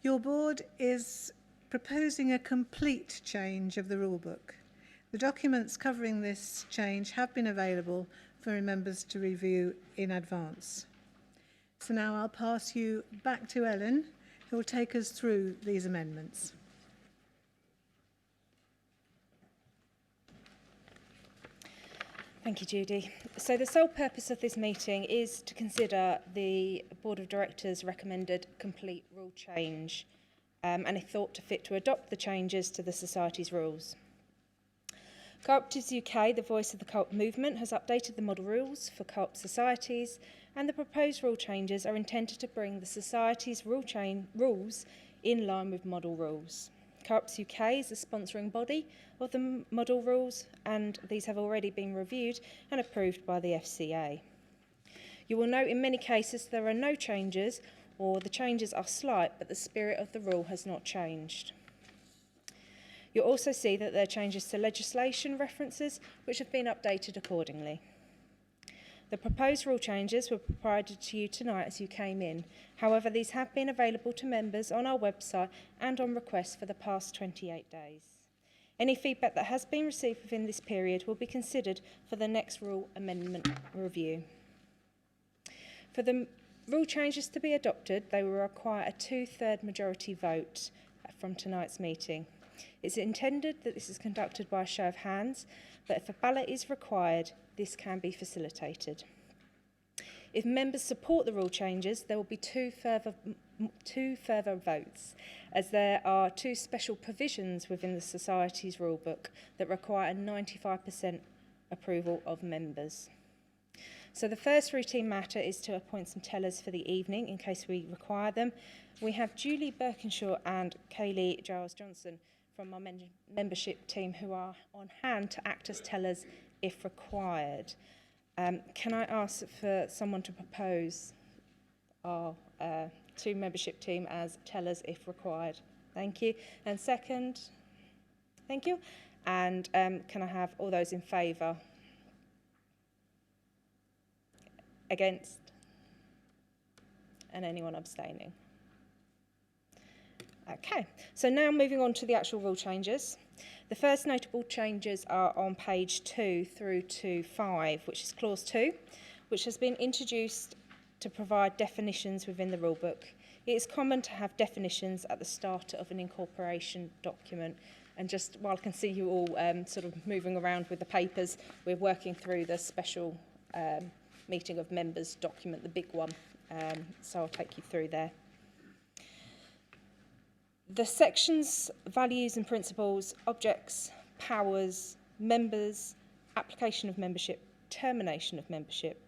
Your board is proposing a complete change of the rulebook. The documents covering this change have been available for members to review in advance. So now I'll pass you back to Ellen, who will take us through these amendments. Thank you, Judy. So the sole purpose of this meeting is to consider the Board of Directors' recommended complete rule change and if thought to fit to adopt the changes to the Society's rules. Cooperatives UK, the voice of the co-op movement, has updated the model rules for co-op societies, and the proposed rule changes are intended to bring the Society's rules in line with model rules. Co-ops UK is the sponsoring body of the model rules, and these have already been reviewed and approved by the FCA. You will note in many cases there are no changes, or the changes are slight, but the spirit of the rule has not changed. You'll also see that there are changes to legislation references, which have been updated accordingly. The proposed rule changes were provided to you tonight as you came in. However, these have been available to members on our website and on request for the past 28 days. Any feedback that has been received within this period will be considered for the next rule amendment review. For the rule changes to be adopted, they will require a 2/3 majority vote from tonight's meeting. It's intended that this is conducted by a show of hands, but if a ballot is required, this can be facilitated. If members support the rule changes, there will be two further votes, as there are two special provisions within the Society's rulebook that require a 95% approval of members. So the first routine matter is to appoint some tellers for the evening in case we require them. We have Julie Birkinshaw and Kaylee Giles-Johnson from our membership team who are on hand to act as tellers if required. Can I ask for someone to propose our two membership team as tellers if required? Thank you. And second? Thank you. And can I have all those in favour? Against? And anyone abstaining? Okay, so now moving on to the actual rule changes. The first notable changes are on page 2 through to 5, which is clause 2, which has been introduced to provide definitions within the rulebook. It is common to have definitions at the start of an incorporation document. And just while I can see you all sort of moving around with the papers, we're working through the special meeting of members document, the big one. So I'll take you through there. The sections, values and principles, objects, powers, members, application of membership, termination of membership,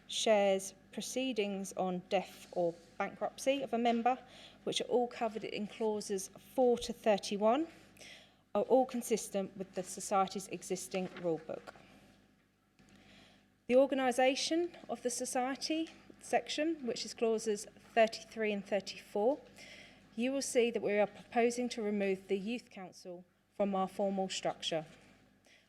shares, proceedings on death or bankruptcy of a member, which are all covered in clauses 4 to 31, are all consistent with the Society's existing rulebook. The organisation of the Society section, which is clauses 33 and 34, you will see that we are proposing to remove the Youth Council from our formal structure.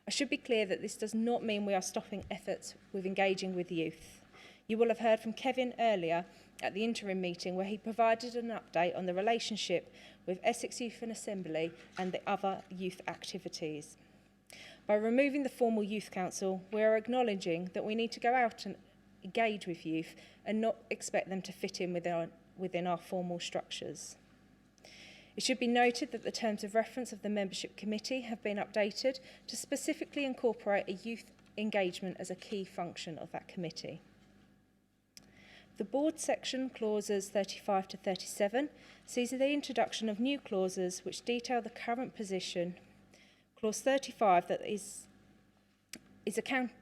I should be clear that this does not mean we are stopping efforts with engaging with youth. You will have heard from Kevin earlier at the interim meeting where he provided an update on the relationship with Essex Youth and Assembly and the other youth activities. By removing the formal Youth Council, we are acknowledging that we need to go out and engage with youth and not expect them to fit in within our formal structures. It should be noted that the terms of reference of the membership committee have been updated to specifically incorporate a youth engagement as a key function of that committee. The board section, clauses 35 to 37, sees the introduction of new clauses which detail the current position. Clause 35 that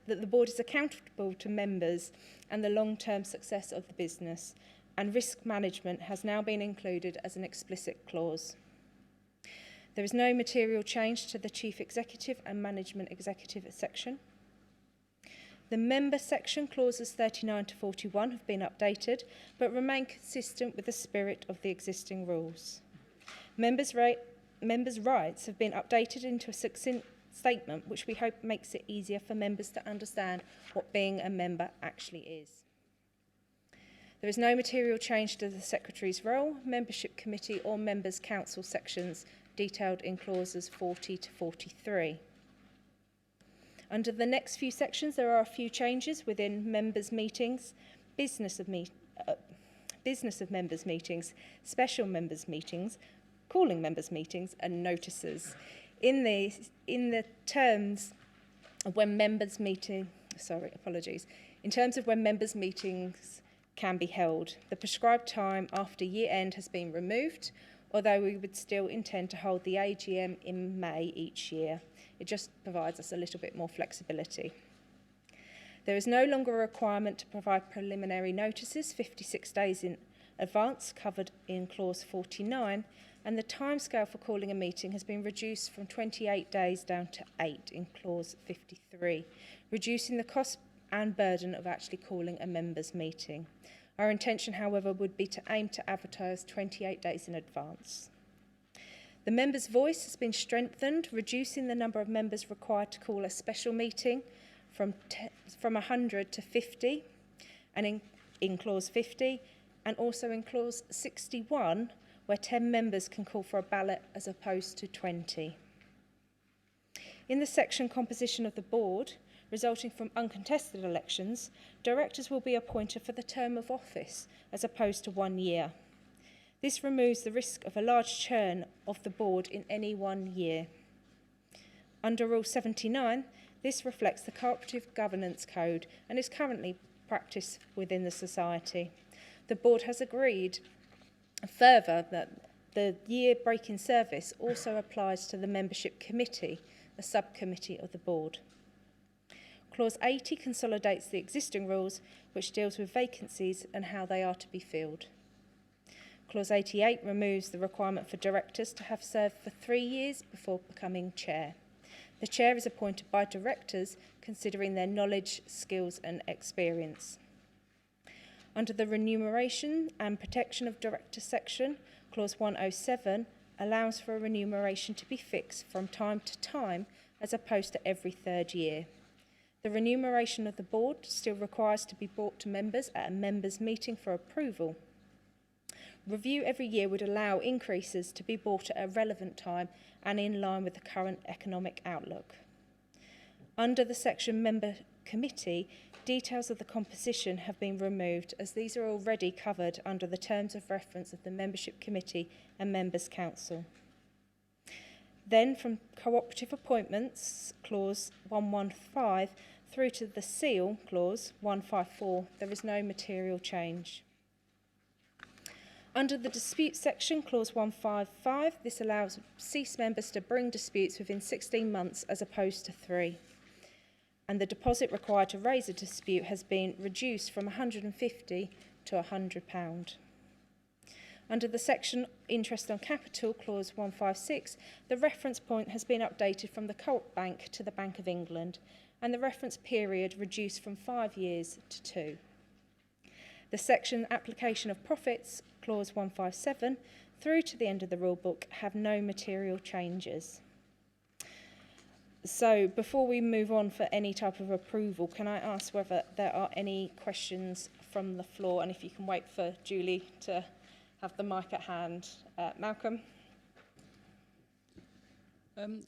the board is accountable to members and the long-term success of the business, and risk management has now been included as an explicit clause. There is no material change to the Chief Executive and Management Executive section. The member section, clauses 39 to 41, have been updated, but remain consistent with the spirit of the existing rules. Members' rights have been updated into a succinct statement, which we hope makes it easier for members to understand what being a member actually is. There is no material change to the Secretary's role, Membership Committee or Members' Council sections detailed in clauses 40 to 43. Under the next few sections, there are a few changes within members' meetings, business of members' meetings, special members' meetings, calling members' meetings, and notices. In the terms of when members' meeting, in terms of when members' meetings can be held, the prescribed time after year end has been removed, although we would still intend to hold the AGM in May each year. It just provides us a little bit more flexibility. There is no longer a requirement to provide preliminary notices 56 days in advance, covered in clause 49, and the timescale for calling a meeting has been reduced from 28 days down to 8 in clause 53, reducing the cost and burden of actually calling a members' meeting. Our intention, however, would be to aim to advertise 28 days in advance. The member's voice has been strengthened, reducing the number of members required to call a special meeting from 100 to 50, and in clause 50, and also in clause 61, where 10 members can call for a ballot as opposed to 20. In the section composition of the board, resulting from uncontested elections, directors will be appointed for the term of office as opposed to 1 year. This removes the risk of a large churn of the board in any 1 year. Under Rule 79, this reflects the Cooperative Governance Code and is currently practiced within the Society. The board has agreed further that the year break in service also applies to the Membership Committee, a subcommittee of the board. Clause 80 consolidates the existing rules, which deals with vacancies and how they are to be filled. Clause 88 removes the requirement for directors to have served for 3 years before becoming chair. The chair is appointed by directors considering their knowledge, skills and experience. Under the remuneration and protection of directors section, clause 107 allows for a remuneration to be fixed from time to time as opposed to every 3rd year. The remuneration of the board still requires to be brought to members at a members' meeting for approval. Review every year would allow increases to be brought at a relevant time and in line with the current economic outlook. Under the section Member Committee, details of the composition have been removed as these are already covered under the terms of reference of the Membership Committee and Members' Council. Then from cooperative appointments, clause 115, through to the seal, clause 154, there is no material change. Under the dispute section, clause 155, this allows cease members to bring disputes within 16 months as opposed to 3. And the deposit required to raise a dispute has been reduced from £150 to £100. Under the section Interest on Capital, clause 156, the reference point has been updated from the Co-op Bank to the Bank of England, and the reference period reduced from 5 years to 2. The section Application of Profits, clause 157, through to the end of the rule book have no material changes. So before we move on for any type of approval, can I ask whether there are any questions from the floor, and if you can wait for Julie to have the mic at hand. Malcolm?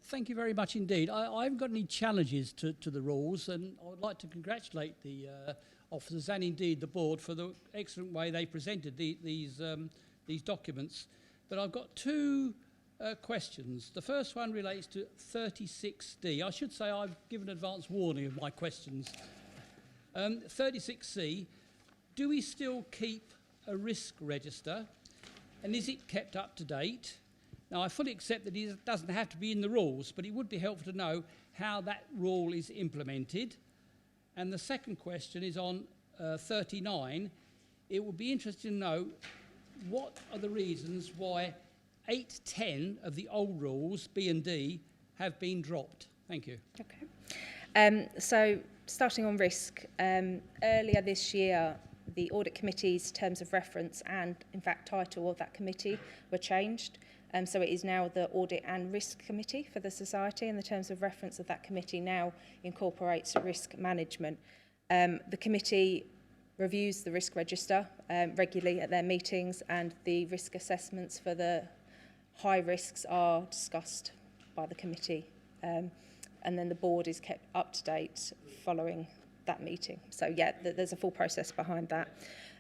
Thank you very much indeed. I haven't got any challenges to the rules, and I would like to congratulate the officers and indeed the board for the excellent way they presented these documents. But I've got two questions. The first one relates to 36D. I should say I've given advance warning of my questions. 36C, do we still keep a risk register, and is it kept up to date? Now, I fully accept that it doesn't have to be in the rules, but it would be helpful to know how that rule is implemented. And the second question is on 39. It would be interesting to know what are the reasons why 8-10 of the old rules, B and D, have been dropped. Thank you. Okay. So, starting on risk, earlier this year, the Audit Committee's terms of reference and, in fact, title of that committee were changed. So it is now the Audit and Risk Committee for the Society, and the terms of reference of that committee now incorporates risk management. The committee reviews the risk register regularly at their meetings, and the risk assessments for the high risks are discussed by the committee, and then the board is kept up to date following that meeting. So yeah, there's a full process behind that.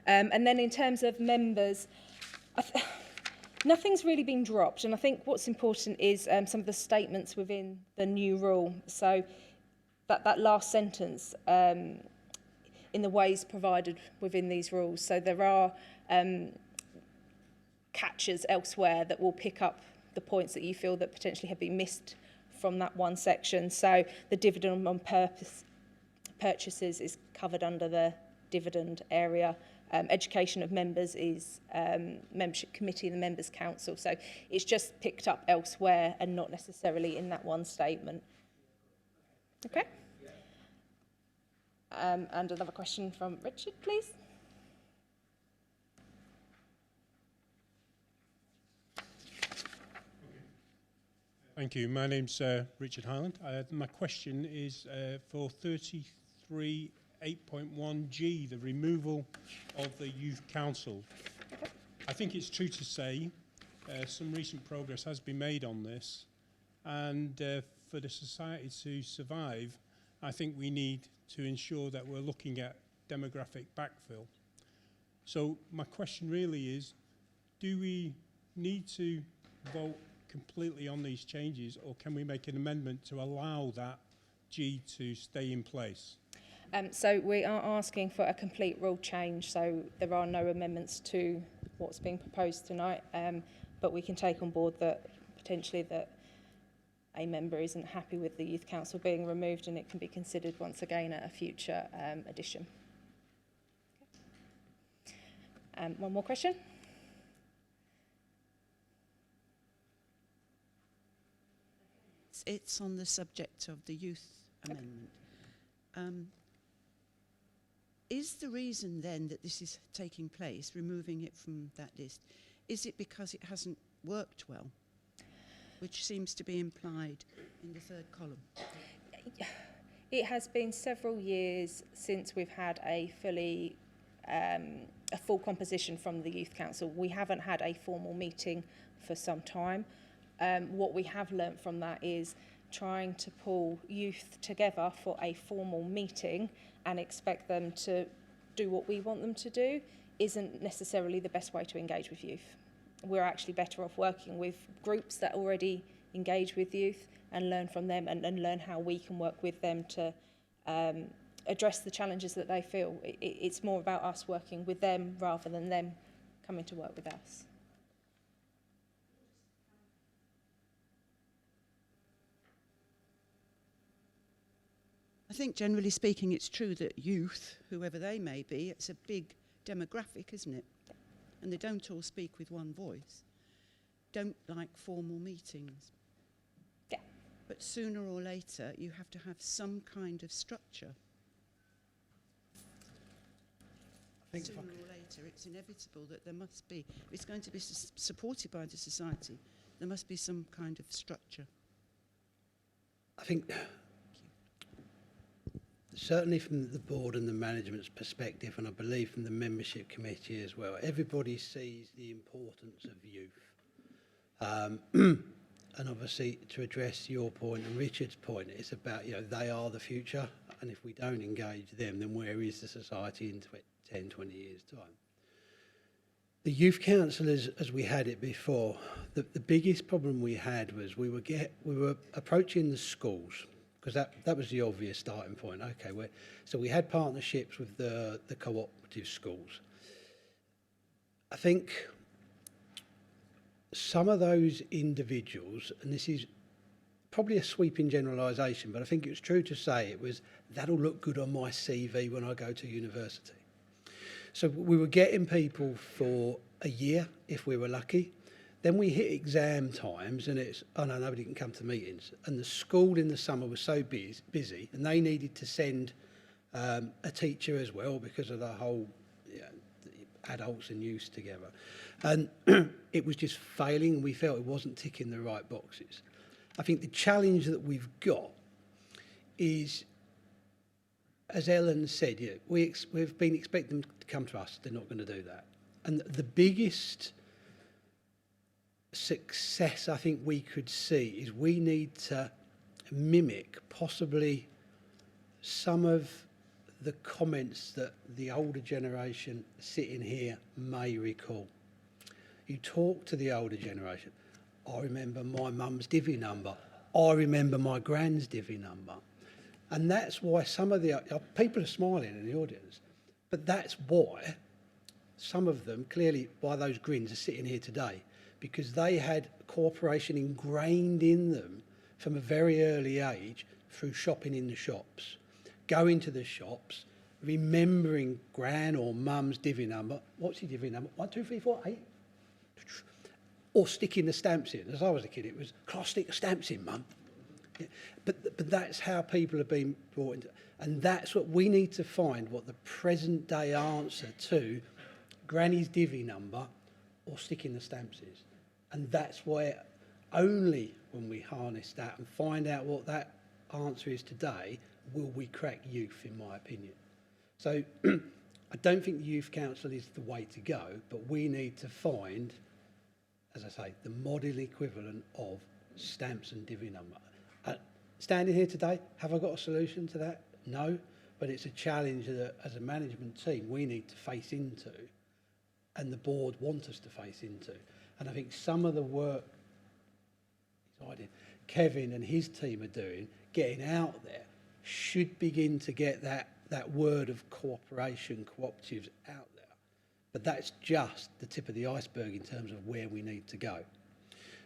And then in terms of members, nothing's really been dropped, and I think what's important is some of the statements within the new rule. So that last sentence, in the ways provided within these rules. So there are catches elsewhere that will pick up the points that you feel that potentially have been missed from that one section. So the dividend on purchases is covered under the dividend area. Education of members is membership committee and the members council. So it's just picked up elsewhere and not necessarily in that one statement. Okay. And another question from Richard, please. Thank you. My name's Richard Highland. My question is for 33.8.1G, the removal of the Youth Council. I think it's true to say some recent progress has been made on this, and for the society to survive, I think we need to ensure that we're looking at demographic backfill. So my question really is, do we need to vote completely on these changes, or can we make an amendment to allow that G to stay in place? So we are asking for a complete rule change, so there are no amendments to what's being proposed tonight, but we can take on board that potentially that a member isn't happy with the Youth Council being removed, and it can be considered once again at a future edition. One more question. It's on the subject of the youth amendment. Is the reason then that this is taking place, removing it from that list, is it because it hasn't worked well, which seems to be implied in the third column? It has been several years since we've had a full composition from the Youth Council. We haven't had a formal meeting for some time. What we have learnt from that is trying to pull youth together for a formal meeting and expect them to do what we want them to do isn't necessarily the best way to engage with youth. We're actually better off working with groups that already engage with youth and learn from them, and learn how we can work with them to address the challenges that they feel. It's more about us working with them rather than them coming to work with us. I think generally speaking it's true that youth, whoever they may be, it's a big demographic, isn't it? And they don't all speak with one voice, don't like formal meetings. Yeah. But sooner or later you have to have some kind of structure. Sooner or later it's inevitable that there must be, if it's going to be supported by the society, there must be some kind of structure. I think certainly from the board and the management's perspective, and I believe from the membership committee as well, everybody sees the importance of youth. And obviously, to address your point and Richard's point, it's about, they are the future, and if we don't engage them, then where is the society in 10, 20 years' time? The youth council, as we had it before, the biggest problem we had was we were approaching the schools, because that was the obvious starting point. Okay, so we had partnerships with the cooperative schools. I think some of those individuals, and this is probably a sweeping generalisation, but I think it's true to say it was, that'll look good on my CV when I go to university. So we were getting people for a year, if we were lucky. Then we hit exam times and it's, oh no, nobody can come to meetings. And the school in the summer was so busy and they needed to send a teacher as well because of the whole adults and youth together. And it was just failing, and we felt it wasn't ticking the right boxes. I think the challenge that we've got is as Ellen said, yeah, we've been expecting them to come to us. They're not going to do that. And the biggest success I think we could see is we need to mimic possibly some of the comments that the older generation sitting here may recall. You talk to the older generation, I remember my mum's divvy number, I remember my gran's divvy number. And that's why some of the people are smiling in the audience, but that's why some of them, clearly by those grins, are sitting here today, because they had cooperation ingrained in them from a very early age through shopping in the shops, going to the shops, remembering gran or mum's divvy number. What's your divvy number? 1, 2, 3, 4, 8. Or sticking the stamps in. As I was a kid, it was, can I stick the stamps in, mum? Yeah. But that's how people have been brought into, and that's what we need to find, what the present day answer to granny's divvy number or sticking the stamps is. And that's where only when we harness that and find out what that answer is today will we crack youth, in my opinion. So I don't think the Youth Council is the way to go, but we need to find, as I say, the model equivalent of stamps and divvy number. Standing here today, have I got a solution to that? No, but it's a challenge that as a management team we need to face into, and the board want us to face into. And I think some of the work Kevin and his team are doing, getting out there, should begin to get that word of cooperation, cooperatives out there. But that's just the tip of the iceberg in terms of where we need to go.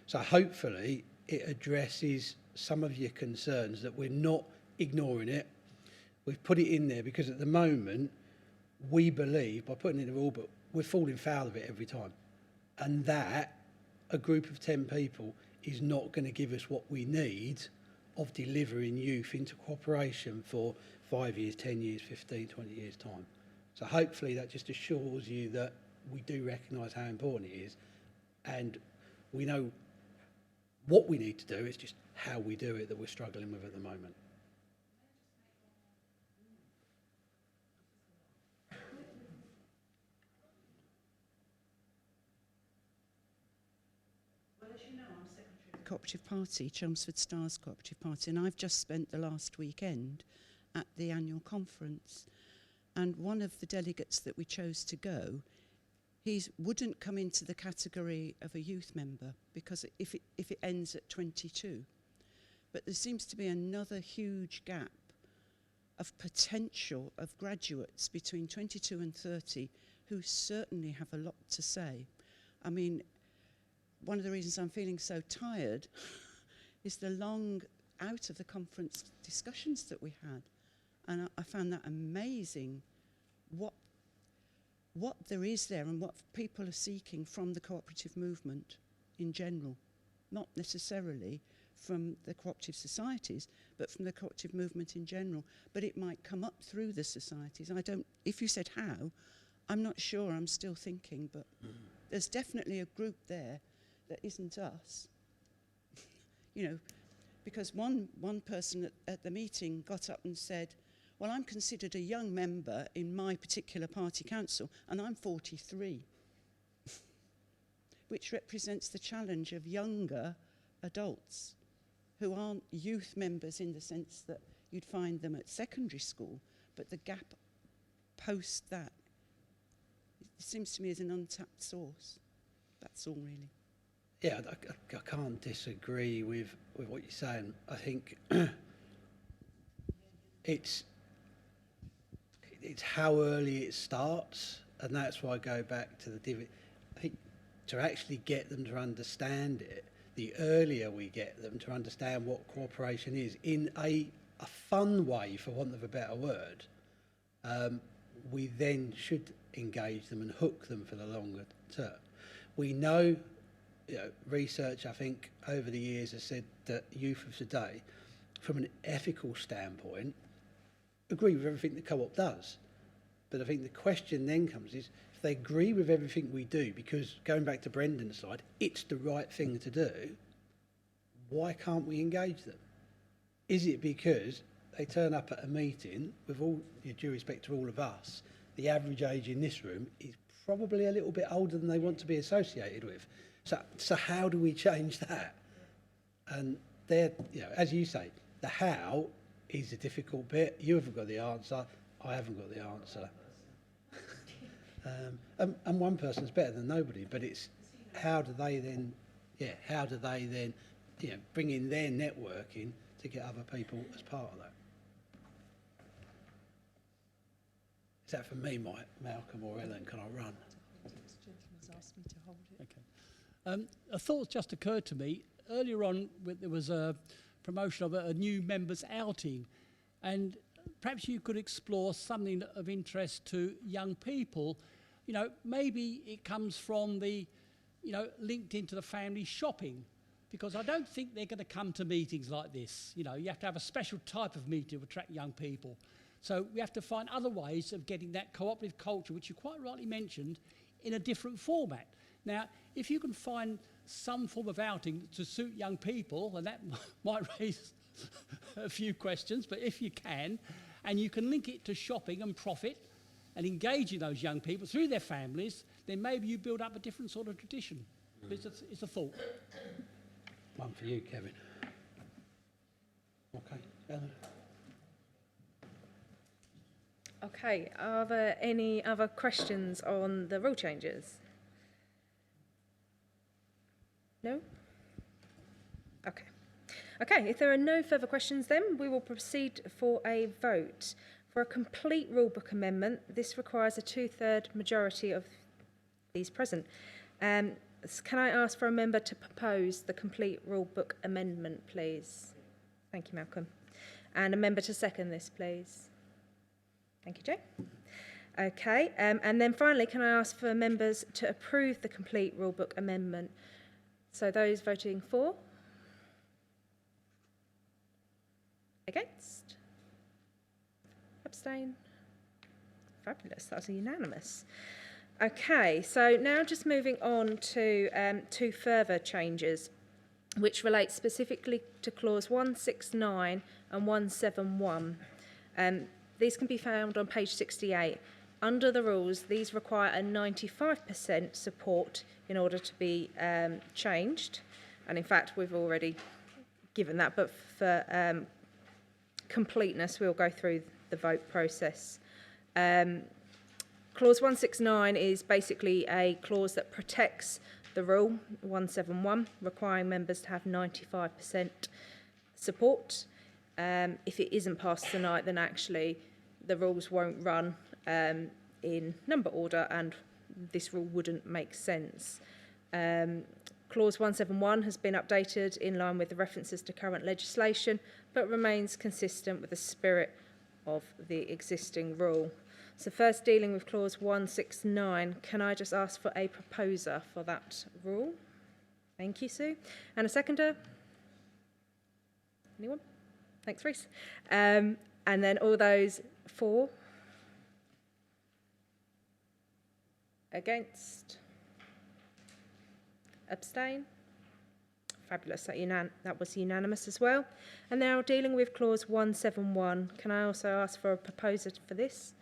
So hopefully it addresses some of your concerns, that we're not ignoring it. We've put it in there because at the moment we believe, by putting it in the rule book, we're falling foul of it every time. And that a group of 10 people is not going to give us what we need of delivering youth into cooperation for 5 years, 10 years, 15, 20 years' time. So hopefully that just assures you that we do recognise how important it is, and we know what we need to do. It's just how we do it that we're struggling with at the moment. Well, as you know, I'm secretary of the Cooperative Party, Chelmsford Star Co-op, and I've just spent the last weekend at the annual conference. And one of the delegates that we chose to go, he wouldn't come into the category of a youth member because if it ends at 22. But there seems to be another huge gap of potential of graduates between 22 and 30 who certainly have a lot to say. I mean, one of the reasons I'm feeling so tired is the long out of the conference discussions that we had. And I found that amazing, what there is there and what people are seeking from the cooperative movement in general. Not necessarily from the cooperative societies, but from the cooperative movement in general. But it might come up through the societies. If you said how, I'm not sure, I'm still thinking, but there's definitely a group there that isn't us. You know, because one person at the meeting got up and said, well, I'm considered a young member in my particular party council, and I'm 43, which represents the challenge of younger adults who aren't youth members in the sense that you'd find them at secondary school, but the gap post that, it seems to me, is an untapped source. That's all, really. Yeah, I can't disagree with what you're saying. I think it's how early it starts, and that's why I go back to the divvy. I think to actually get them to understand it, the earlier we get them to understand what cooperation is in a fun way, for want of a better word, we then should engage them and hook them for the longer term. We know, research, I think, over the years has said that youth of today, from an ethical standpoint, agree with everything the co-op does. But I think the question then comes is, if they agree with everything we do, because going back to Brendan's slide, it's the right thing to do, why can't we engage them? Is it because they turn up at a meeting, with all due respect to all of us, the average age in this room is probably a little bit older than they want to be associated with. So how do we change that? And there, as you say, the how is a difficult bit. You haven't got the answer. I haven't got the answer. And one person's better than nobody, but it's how do they then bring in their networking to get other people as part of that. Is that for me, Malcolm or Ellen? Can I run? Okay. A thought just occurred to me. Earlier on, there was a promotion of a new members outing, and perhaps you could explore something of interest to young people. Maybe it comes from the, linked into the family shopping, because I don't think they're going to come to meetings like this. You have to have a special type of meeting to attract young people. So we have to find other ways of getting that cooperative culture, which you quite rightly mentioned, in a different format. Now, if you can find some form of outing to suit young people, and that might raise a few questions, but if you can, and you can link it to shopping and profit and engaging those young people through their families, then maybe you build up a different sort of tradition. It's a thought. One for you, Kevin. Okay, Ellen. Okay, are there any other questions on the rule changes? No? Okay. Okay, if there are no further questions then, we will proceed for a vote. For a complete rulebook amendment, this requires a 2/3 majority of these present. Can I ask for a member to propose the complete rulebook amendment, please? Thank you, Malcolm. And a member to second this, please. Thank you, Jay. Okay, and then finally, can I ask for members to approve the complete rulebook amendment? So those voting for? Against? Abstain? Fabulous, that's unanimous. Okay, so now just moving on to two further changes, which relate specifically to clause 169 and 171. These can be found on page 68. Under the rules, these require a 95% support in order to be changed. And in fact, we've already given that, but for completeness, we'll go through the vote process. Clause 169 is basically a clause that protects the rule, 171, requiring members to have 95% support. If it isn't passed tonight, then actually the rules won't run in number order, and this rule wouldn't make sense. Clause 171 has been updated in line with the references to current legislation, but remains consistent with the spirit of the existing rule. So first, dealing with clause 169, can I just ask for a proposer for that rule? Thank you, Sue. And a seconder? Anyone? Thanks, Reece. And then all those for? Against? Abstain? Fabulous, that was unanimous as well. And now dealing with clause 171, can I also ask for a proposer for this?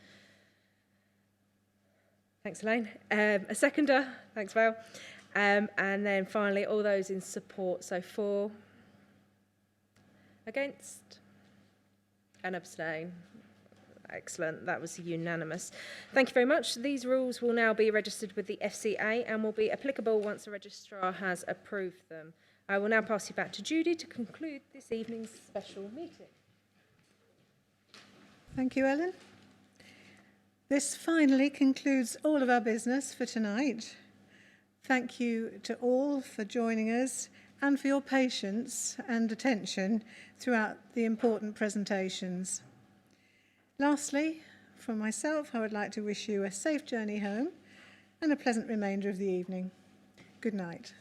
Thanks, Elaine. A seconder? Thanks, Val. And then finally, all those in support, so for? Against? And abstain? Excellent, that was unanimous. Thank you very much. These rules will now be registered with the FCA and will be applicable once the registrar has approved them. I will now pass you back to Judy to conclude this evening's special meeting. Thank you, Ellen. This finally concludes all of our business for tonight. Thank you to all for joining us and for your patience and attention throughout the important presentations. Lastly, from myself, I would like to wish you a safe journey home and a pleasant remainder of the evening. Good night.